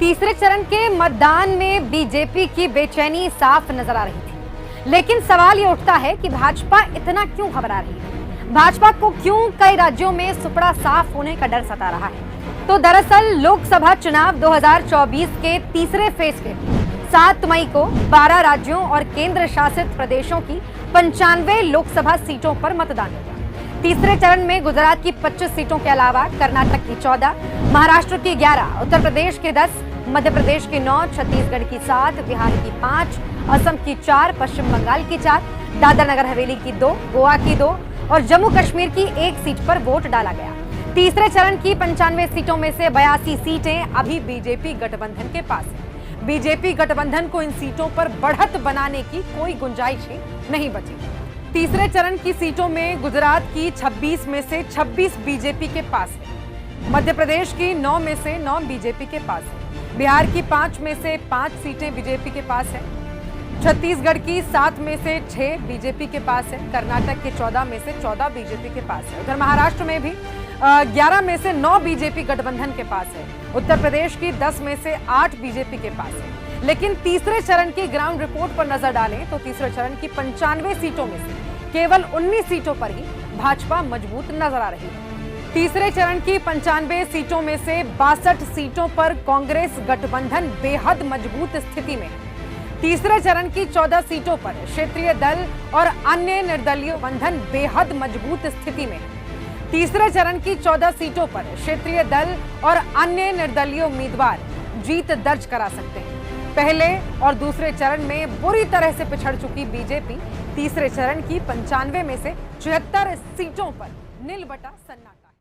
तीसरे चरण के मतदान में बीजेपी की बेचैनी साफ नजर आ रही थी, लेकिन सवाल ये उठता है कि भाजपा इतना क्यों घबरा रही है। भाजपा को क्यों कई राज्यों में सुपड़ा साफ होने का डर सता रहा है। तो दरअसल लोकसभा चुनाव 2024 के तीसरे फेज के 7 मई को 12 राज्यों और केंद्र शासित प्रदेशों की 95 लोकसभा सीटों पर मतदान होगा। तीसरे चरण में गुजरात की 25 सीटों के अलावा कर्नाटक की 14, महाराष्ट्र की 11, उत्तर प्रदेश की 10, मध्य प्रदेश की 9, छत्तीसगढ़ की 7, बिहार की 5, असम की 4, पश्चिम बंगाल की 4, दादरा नगर हवेली की 2, गोवा की 2 और जम्मू कश्मीर की 1 सीट पर वोट डाला गया। तीसरे चरण की 95 सीटों में से 82 सीटें अभी बीजेपी गठबंधन के पास है। बीजेपी गठबंधन को इन सीटों पर बढ़त बनाने की कोई गुंजाइश ही नहीं बची। तीसरे चरण की सीटों में गुजरात की 26 में से 26 बीजेपी के पास है, मध्य प्रदेश की 9 में से 9 बीजेपी के पास है, बिहार की 5 में से 5 सीटें बीजेपी के पास है, छत्तीसगढ़ की 7 में से 6 बीजेपी के पास है, कर्नाटक के 14 में से 14 बीजेपी के पास है, उधर महाराष्ट्र में भी 11 में से 9 बीजेपी गठबंधन के पास है, उत्तर प्रदेश की 10 में से 8 बीजेपी के पास है। लेकिन तीसरे चरण की ग्राउंड रिपोर्ट पर नजर डालें तो तीसरे चरण की 95 सीटों में से केवल 19 सीटों पर ही भाजपा मजबूत नजर आ रही है। तीसरे चरण की 95 सीटों में से 62 सीटों पर कांग्रेस गठबंधन बेहद मजबूत स्थिति में है। तीसरे चरण की 14 सीटों पर क्षेत्रीय दल और अन्य निर्दलीय गठबंधन बेहद मजबूत स्थिति में है। तीसरे चरण की 14 सीटों पर क्षेत्रीय दल और अन्य निर्दलीय उम्मीदवार जीत दर्ज करा सकते हैं। पहले और दूसरे चरण में बुरी तरह से पिछड़ चुकी बीजेपी तीसरे चरण की 95 में से 76 सीटों पर नील बटा सन्नाटा।